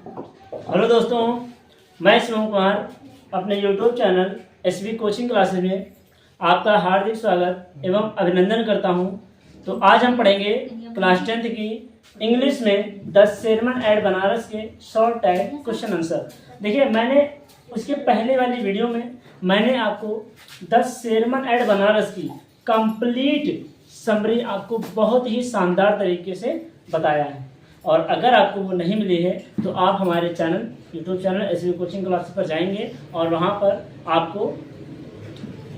Hello दोस्तों, मैं शिवम कुमार अपने YouTube channel SB coaching classes में आपका हार्दिक स्वागत एवं अभिनंदन करता हूं। तो आज हम पढ़ेंगे क्लास 10th की इंग्लिश में द शेरमन एट बनारस के शॉर्ट टैग क्वेश्चन आंसर। देखिए, मैंने उसके पहले वाली वीडियो में मैंने आपको द शेरमन एट बनारस की कंप्लीट समरी आपको बहुत ही शानदार तरीके से बताया है। और अगर आपको वो नहीं मिली है तो आप हमारे channel YouTube channel SB coaching classes पर जाएंगे और वहाँ पर आपको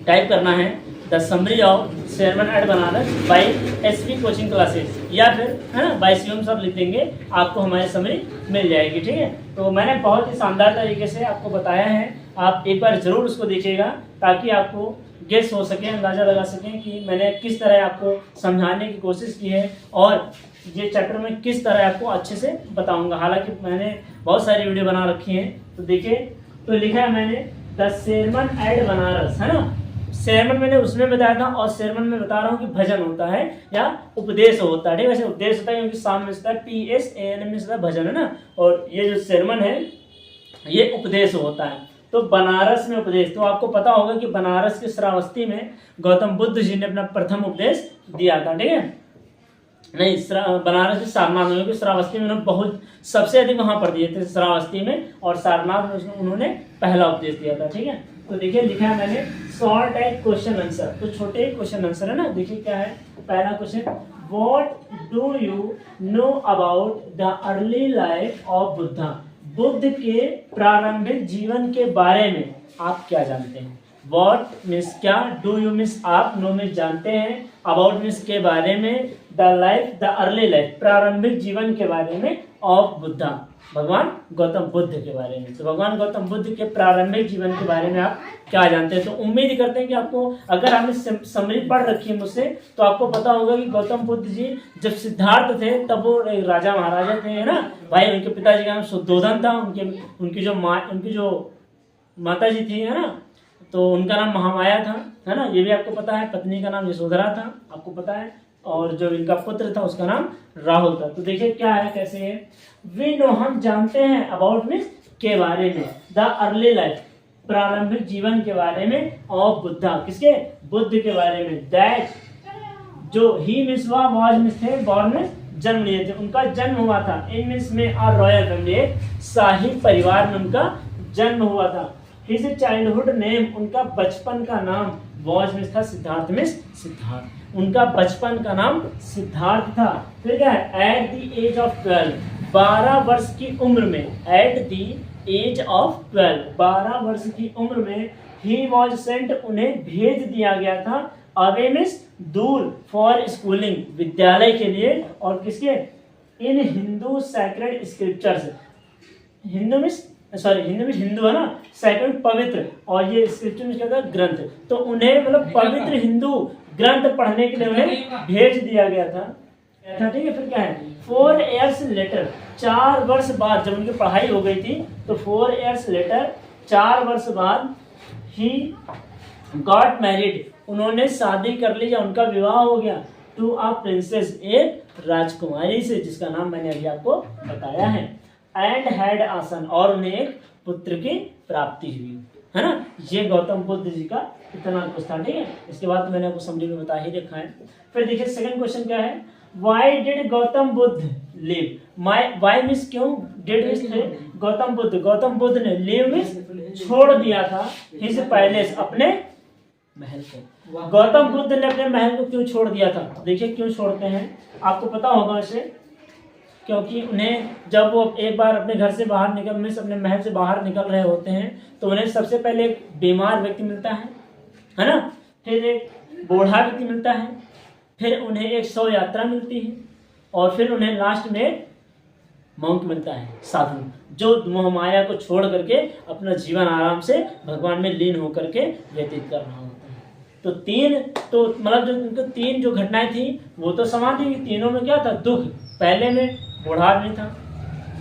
टाइप करना है the summary of sermon at Benares by SB coaching classes, या फिर है ना बाय शिवम सब लिख देंगे, आपको हमारी समरी मिल जाएगी। ठीक है, तो मैंने बहुत ही शानदार तरीके से आपको बताया है। आप एक बार ज़रूर उसको देखिएगा ताकि आपको गेस हो सके, अंदाज़ा लगा सकें कि मैंने किस तरह आपको समझाने की कोशिश की है और ये चैप्टर में किस तरह आपको अच्छे से बताऊंगा। हालांकि मैंने बहुत सारी वीडियो बना रखी हैं, तो देखिए, तो लिखा है मैंने द शेरमन एट बनारस, है ना। शेरमन मैंने उसमें बताया था और शेरमन में बता रहा हूँ कि भजन होता है या उपदेश होता है। ठीक है, वैसे उपदेश होता है क्योंकि सामने होता है PSAN में होता है भजन, है ना। और ये जो शेरमन है ये उपदेश होता है। तो बनारस में उपदेश, तो आपको पता होगा कि बनारस के श्रावस्ती में गौतम बुद्ध जी ने अपना प्रथम उपदेश दिया था। ठीक है, नहीं, बनारस के सारनाथ में, क्योंकि श्रावस्ती में उन्होंने बहुत सबसे अधिक वहां पर दिए थे श्रावस्ती में, और सारनाथ में उन्होंने पहला उपदेश दिया था। ठीक है, तो देखिए लिखा है मैंने शॉर्ट टैग क्वेश्चन आंसर, तो छोटे क्वेश्चन आंसर है ना। देखिए क्या है पहला question, what do you know about the early life of Buddha. Buddha के प्रारंभिक जीवन के बारे में आप क्या जानते हैं। व्हाट मीन्स क्या, डू यू मीन्स आप, नो मीन्स जानते हैं, अबाउट मीन्स के बारे में, the life the early life प्रारंभिक जीवन के बारे में, ऑफ बुद्धा भगवान गौतम बुद्ध के बारे में। तो भगवान गौतम बुद्ध के प्रारंभिक जीवन के बारे में आप क्या जानते हैं। तो उम्मीद करते हैं कि आपको, अगर आपने समरी पढ़ रखी है मुझसे, तो आपको पता होगा कि गौतम बुद्ध जी जब सिद्धार्थ थे तब वो एक राजा महाराजा थे, है ना भाई। उनके पिताजी का नाम शुद्धोधन था, उनकी जो माता जी थी, है ना, तो उनका नाम महामाया था, है ना, ये भी आपको पता है। पत्नी का नाम यशोधरा था, आपको पता है। और जो इनका पुत्र था उसका नाम राहुल था। तो देखिए क्या है, कैसे है, वी नो हम जानते हैं, अबाउट मीन्स के बारे में, द अर्ली लाइफ प्रारंभिक जीवन के बारे में, ऑफ बुद्धा किसके, बुद्ध के बारे में, दैट जो ही मीन्स वह, वाज मीन्स थे, बॉर्न मीन्स जन्म लिए थे, उनका जन्म हुआ था, इन मीन्स में और रॉयल फैमिली शाही परिवार में उनका जन्म हुआ था। हिज चाइल्डहुड नेम उनका बचपन का नाम, वाज मीन्स था, सिद्धार्थ मीन्स सिद्धार्थ, उनका बचपन का नाम सिद्धार्थ था। फिर क्या है, एट द एज ऑफ 12 12 वर्ष की उम्र में, एट द एज ऑफ 12 12 वर्ष की उम्र में, ही वॉज सेंट उन्हें भेज दिया गया था, अवे मीन्स दूर, फॉर स्कूलिंग विद्यालय के लिए, और किसके, in Hindu sacred scriptures, Hindu means Hindu है ना, सैक्रेड पवित्र, और ये स्क्रिप्चर में क्या था, ग्रंथ। तो उन्हें मतलब पवित्र हिंदू ग्रंथ पढ़ने के लिए उन्हें भेज दिया गया था। ठीक है, फिर क्या है, 4 years लेटर 4 वर्ष बाद, जब उनकी पढ़ाई हो गई थी तो 4 years लेटर 4 वर्ष बाद, ही गॉट मैरिड उन्होंने शादी कर ली या उनका विवाह हो गया, टू अ प्रिंसेस एक राजकुमारी से, जिसका नाम मैंने अभी आपको बताया है, एंड हैड अ सन और उन्हें एक पुत्र की प्राप्ति हुई, है ना। ये गौतम बुद्ध जी का इतना कुछ था। ठीक है, इसके बाद तो मैंने आपको समरी में बता ही रखा है। फिर देखिए सेकंड क्वेश्चन क्या है, why did Gautam Buddha leave, why means क्यों, डिड मीन्स गौतम बुद्ध ने, लिव मीन्स छोड़ दिया था, हिज पैलेस अपने महल को। गौतम बुद्ध ने अपने महल को क्यों छोड़ दिया था, देखिए क्यों छोड़ते हैं, आपको पता होगा वैसे, क्योंकि उन्हें जब वो एक बार अपने घर से बाहर निकल, मीन्स अपने महल से बाहर निकल रहे होते हैं, तो उन्हें सबसे पहले एक बीमार व्यक्ति मिलता है ना, फिर एक बूढ़ा व्यक्ति मिलता है, फिर उन्हें एक शव यात्रा मिलती है, और फिर उन्हें लास्ट में एक मॉन्क मिलता है, साधु, जो मोहमाया को छोड़ करके अपना जीवन आराम से भगवान में लीन होकर के व्यतीत कर रहा होता है। तो तीन, तो मतलब जो उनको तीन जो घटनाएं थी वो तो समान थी, तीनों में क्या था, दुख। पहले में बूढ़ा आदमी था,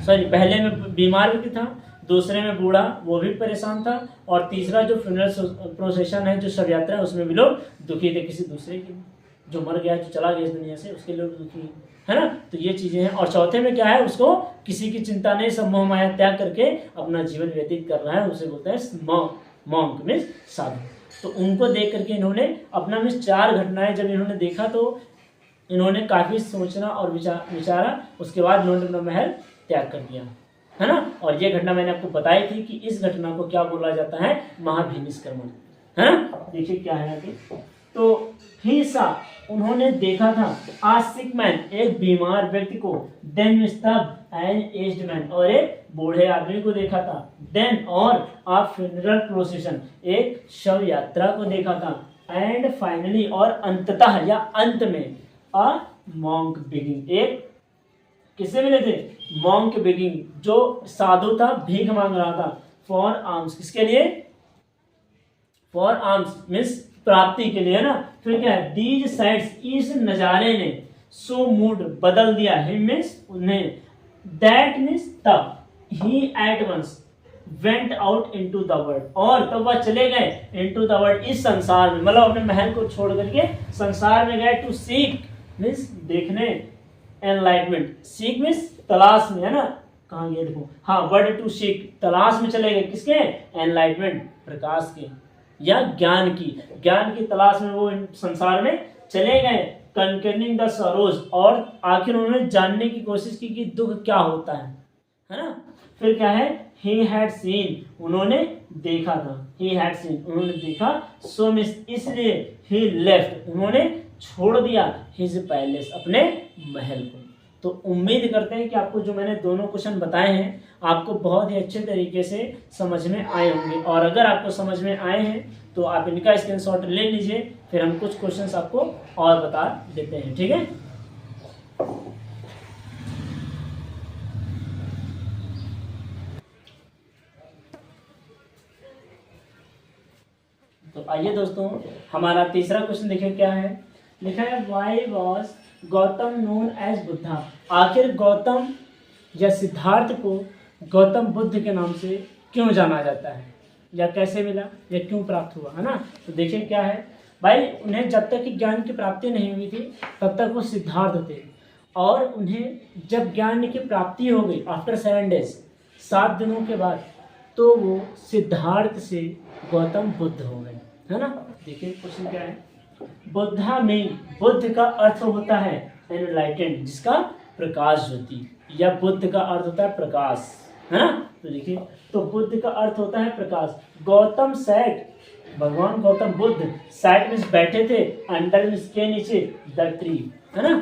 पहले में बीमार व्यक्ति था, दूसरे में बूढ़ा, वो भी परेशान था, और तीसरा जो फ्यूनरल प्रोसेशन है, जो शव यात्रा है, उसमें भी लोग दुखी थे किसी दूसरे की, जो मर गया, जो चला गया इस दुनिया से, उसके लिए दुखी। है ना। तो ये चीजें हैं। और चौथे में क्या है, उसको किसी की चिंता नहीं, सब मोह माया त्याग करके अपना जीवन व्यतीत कर रहा है, उसे बोलते हैं मॉन्क मीन्स साधु। तो उनको देख करके इन्होंने अपना में 4 घटनाएं जब इन्होंने देखा तो इन्होंने काफी सोचना और विचारा, उसके बाद इन्होंने अपना महल त्याग कर दिया, है ना। और ये घटना मैंने आपको बताई थी कि इस घटना को क्या बोला जाता है, महाभिनिष्क्रमण, है ना। देखिए क्या है आगे। तो ही सा उन्होंने देखा था, आ सिक मैन एक बीमार व्यक्ति को, देन स्तब एन एज्ड मैन और एक बूढ़े आदमी को देखा था, देन और आ फ्यूनरल प्रोसेशन एक शव यात्रा को देखा था, एंड फाइनली और अंततः या अंत में आ मॉन्क बिगिंग एक किससे मिले थे, मॉन्क बिगिंग जो साधु था, भीख मांग रहा था, फॉर आर्म्स किसके लिए, फॉर आर्म्स मीन्स प्राप्ति के लिए, है ना। फिर क्या है, दीज साइड्स इस नजारे ने सो मूड बदल दिया, हिम मीन्स उन्हें, दैट मीन्स तब, he at once went out into the world और तब वह चले गए इनटू द वर्ल्ड इस संसार में, मतलब अपने महल को छोड़ करके संसार में गए, टू सीक मीन्स देखने, एनलाइटमेंट सीक मीन्स तलाश में, है ना। कहाँ गए देखो, हाँ वर्ड टू सीक तलाश में चले गए, किसके, एनलाइटमेंट प्रकाश के या ज्ञान की तलाश में वो संसार में चले गए, कंकर्निंग द सरोज और आखिर उन्होंने जानने की कोशिश की कि दुख क्या होता है ना। फिर क्या है, he had seen उन्होंने देखा था, he had seen उन्होंने देखा, so miss इसलिए he left उन्होंने छोड़ दिया, his palace अपने महल को। तो उम्मीद करते हैं कि आपको जो मैंने दोनों क्वेश्चन बताए हैं आपको बहुत ही अच्छे तरीके से समझ में आए होंगे, और अगर आपको समझ में आए हैं तो आप इनका स्क्रीनशॉट ले लीजिए, फिर हम कुछ क्वेश्चंस आपको और बता देते हैं, ठीक है। तो आइए दोस्तों, हमारा तीसरा क्वेश्चन देखिए क्या है, लिखा है why was Gautam known as Buddha, आखिर गौतम या सिद्धार्थ को गौतम बुद्ध के नाम से क्यों जाना जाता है, या कैसे मिला या क्यों प्राप्त हुआ, है ना। तो देखिए क्या है भाई, उन्हें जब तक ज्ञान की प्राप्ति नहीं हुई थी तब तक वो सिद्धार्थ थे, और उन्हें जब ज्ञान की प्राप्ति हो गई आफ्टर 7 डेज 7 दिनों के बाद, तो वो सिद्धार्थ से गौतम बुद्ध हो गए, है ना। देखिए क्वेश्चन क्या है, बुद्धा में बुद्ध का अर्थ होता है एनलाइटेंड जिसका प्रकाश ज्योति, या बुद्ध का अर्थ होता है प्रकाश, है ना। तो देखिए, तो बुद्ध का अर्थ होता है प्रकाश। गौतम सैट भगवान गौतम बुद्ध सैट में बैठे थे, अंडर में के नीचे द ट्री, है ना,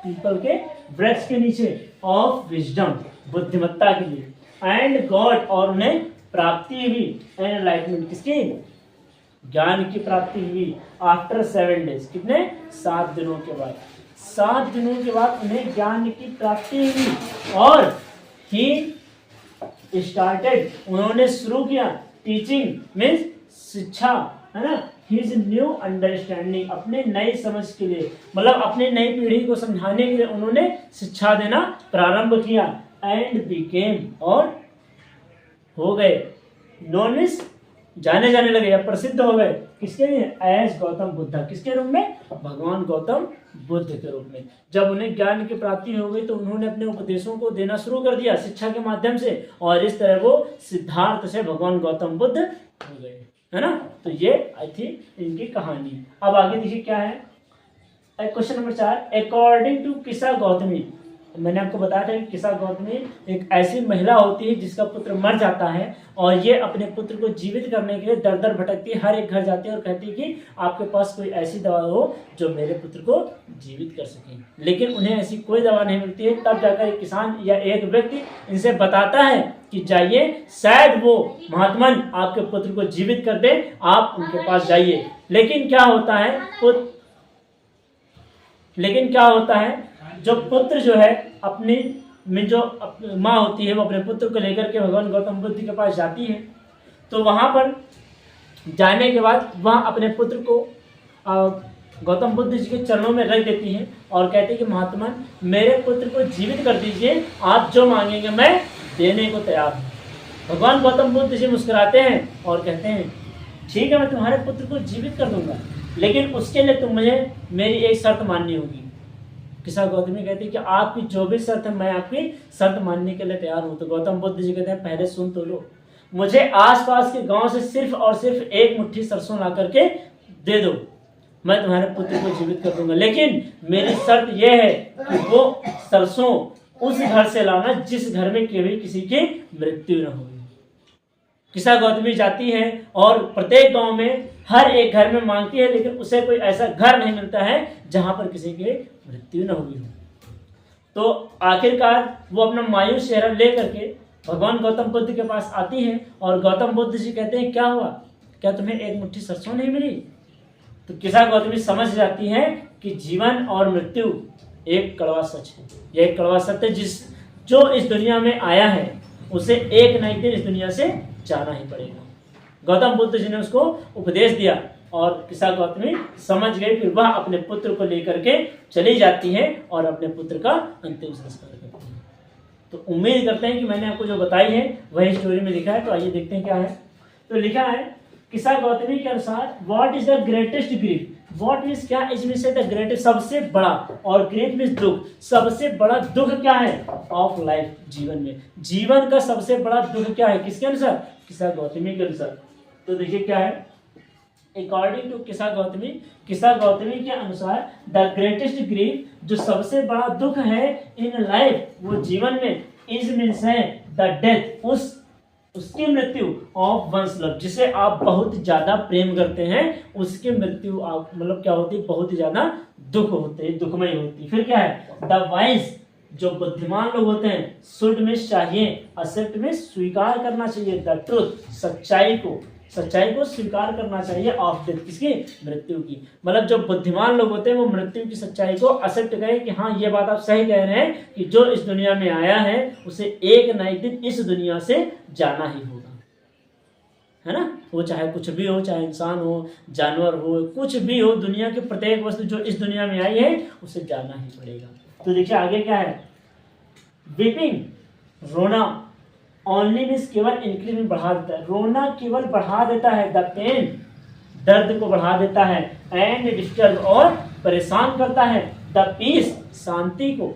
पीपल के वृक्ष के नीचे, ऑफ विजडम बुद्धिमत्ता के लिए, एंड गॉड और उन्हें प्राप्ति हुई, एनलाइटमेंट किसकी, ज्ञान की प्राप्ति हुई, आफ्टर 7 डेज कितने 7 दिनों के बाद, 7 दिनों के बाद उन्हें ज्ञान की प्राप्ति हुई, और ही स्टार्टेड उन्होंने शुरू किया, टीचिंग मीन्स शिक्षा, है ना, हिज न्यू अंडरस्टैंडिंग अपने नई समझ के लिए, मतलब अपने नई पीढ़ी को समझाने के लिए उन्होंने शिक्षा देना प्रारंभ किया, एंड बिकेम और हो गए, नॉन मीन्स जाने जाने लगे या प्रसिद्ध हो गए, किसके लिए, एज गौतम बुद्धा, किसके रूप में, भगवान गौतम बुद्ध के रूप में। जब उन्हें ज्ञान की प्राप्ति हो गई तो उन्होंने अपने उपदेशों को देना शुरू कर दिया शिक्षा के माध्यम से, और इस तरह वो सिद्धार्थ से भगवान गौतम बुद्ध हो गए, है ना। तो ये आई थी इनकी कहानी। अब आगे देखिए क्या है, क्वेश्चन नंबर 4, अकॉर्डिंग टू किसा गौतमी, मैंने आपको बताया था कि किसा गौतमी एक ऐसी महिला होती है जिसका पुत्र मर जाता है, और ये अपने पुत्र को जीवित करने के लिए दर दर भटकती है, हर एक घर जाती है और कहती है कि आपके पास कोई ऐसी दवा हो जो मेरे पुत्र को जीवित कर सके, लेकिन उन्हें ऐसी कोई दवा नहीं मिलती है। तब जाकर एक किसान या एक व्यक्ति इनसे बताता है कि जाइए, शायद वो महात्मन आपके पुत्र को जीवित कर दे, आप उनके पास जाइए। लेकिन क्या होता है, जो पुत्र जो है अपनी में जो माँ होती है वो अपने पुत्र को लेकर के भगवान गौतम बुद्ध के पास जाती है, तो वहाँ पर जाने के बाद वह अपने पुत्र को गौतम बुद्ध जी के चरणों में रख देती है और कहती है कि महात्मा मेरे पुत्र को जीवित कर दीजिए, आप जो मांगेंगे मैं देने को तैयार हूँ। भगवान गौतम बुद्ध जी मुस्कुराते हैं और कहते हैं ठीक है, मैं तुम्हारे पुत्र को जीवित कर दूंगा, लेकिन उसके लिए तुम मुझे मेरी एक शर्त माननी होगी। किसा गौतमी कहती है कि आपकी जो भी शर्त है मैं आपकी शर्त मानने के लिए तैयार हूँ। तो गौतम बुद्ध जी कहते हैं पहले सुन तो लो, मुझे आसपास के गांव से सिर्फ और सिर्फ एक मुट्ठी सरसों ला करके दे दो, मैं तुम्हारे पुत्र को जीवित कर दूंगा, लेकिन मेरी शर्त यह है कि वो सरसों उस घर से लाना जिस घर में कभी किसी की मृत्यु न हो। किसा गौतमी जाती है और प्रत्येक गांव में हर एक घर में मांगती है, लेकिन उसे कोई ऐसा घर नहीं मिलता है जहां पर किसी की मृत्यु न हुई हो। तो आखिरकार वो अपना मायूस चेहरा लेकर के भगवान गौतम बुद्ध के पास आती है और गौतम बुद्ध जी कहते हैं क्या हुआ, क्या तुम्हें एक मुट्ठी सरसों नहीं मिली? तो किसा गौतमी समझ जाती है कि जीवन और मृत्यु एक कड़वा सच है, यह एक कड़वा सत्य जो इस दुनिया में आया है उसे एक न एक दिन इस दुनिया से जाना ही पड़ेगा। गौतम बुद्ध जी ने उसको उपदेश दिया और किसा गौतमी समझ गई, फिर वह अपने पुत्र को लेकर के चली जाती है और अपने पुत्र का अंतिम संस्कार करती है। तो उम्मीद करते हैं कि मैंने आपको जो बताई है वही स्टोरी में लिखा है। तो आइए देखते हैं क्या है। तो लिखा है किसा गौतमी के अनुसार what is the greatest grief, what means क्या, इसमें से द ग्रेटेस्ट सबसे बड़ा, और ग्रीफ मीन्स दुख, सबसे बड़ा दुख क्या है ऑफ लाइफ, जीवन में जीवन का सबसे बड़ा दुख क्या है, किसके अनुसार, किसा गौतमी के अनुसार। तो देखिए क्या है, अकॉर्डिंग टू किसा गौतमी के अनुसार द ग्रेटेस्ट ग्रीफ, जो सबसे बड़ा दुख है इन लाइफ, वो जीवन में, इज मीन्स है द डेथ, उसकी मृत्यु ऑफ वंस लव, जिसे आप बहुत ज्यादा प्रेम करते हैं उसकी मृत्यु आप मतलब क्या होती है, बहुत ही ज्यादा दुख होते हैं, दुखमय होती है। फिर क्या है, द वाइज, जो बुद्धिमान लोग होते हैं, शुड में चाहिए, एक्सेप्ट में स्वीकार करना चाहिए, द ट्रुथ, सच्चाई को स्वीकार करना चाहिए, ऑफ डेथ, किसकी, मृत्यु की। मतलब जो बुद्धिमान लोग होते हैं वो मृत्यु की सच्चाई को एक्सेप्ट करें कि हाँ ये बात आप सही कह रहे हैं कि जो इस दुनिया में आया है उसे एक न एक दिन इस दुनिया से जाना ही होगा, है ना। वो चाहे कुछ भी हो, चाहे इंसान हो, जानवर हो, कुछ भी हो, दुनिया की प्रत्येक वस्तु जो इस दुनिया में आई है उसे जाना ही पड़ेगा। तो देखिए आगे क्या है, वीपिंग, रोना, ओनली मीन्स केवल इंक्रीज में बढ़ा देता है, रोना केवल बढ़ा देता है, द पेन, दर्द को बढ़ा देता है, एंड डिस्टर्ब, और परेशान करता है, द पीस, शांति को,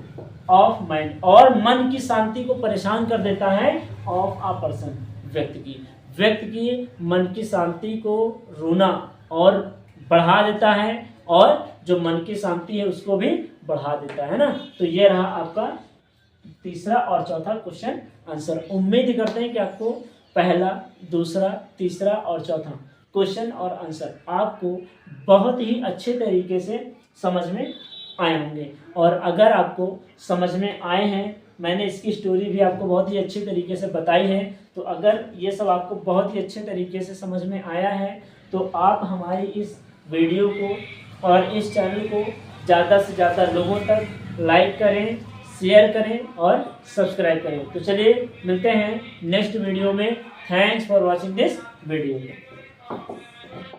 ऑफ माइंड, और मन की शांति को परेशान कर देता है, ऑफ अ पर्सन, व्यक्ति की मन की शांति को रोना और बढ़ा देता है, और जो मन की शांति है उसको भी बढ़ा देता है ना। तो ये रहा आपका तीसरा और चौथा क्वेश्चन आंसर। उम्मीद करते हैं कि आपको पहला, दूसरा, तीसरा और चौथा क्वेश्चन और आंसर आपको बहुत ही अच्छे तरीके से समझ में आए होंगे। और अगर आपको समझ में आए हैं, मैंने इसकी स्टोरी भी आपको बहुत ही अच्छे तरीके से बताई है, तो अगर ये सब आपको बहुत ही अच्छे तरीके से समझ में आया है तो आप हमारी इस वीडियो को और इस चैनल को ज़्यादा से ज़्यादा लोगों तक लाइक करें, शेयर करें और सब्सक्राइब करें। तो चलिए मिलते हैं नेक्स्ट वीडियो में। Thanks for watching this video.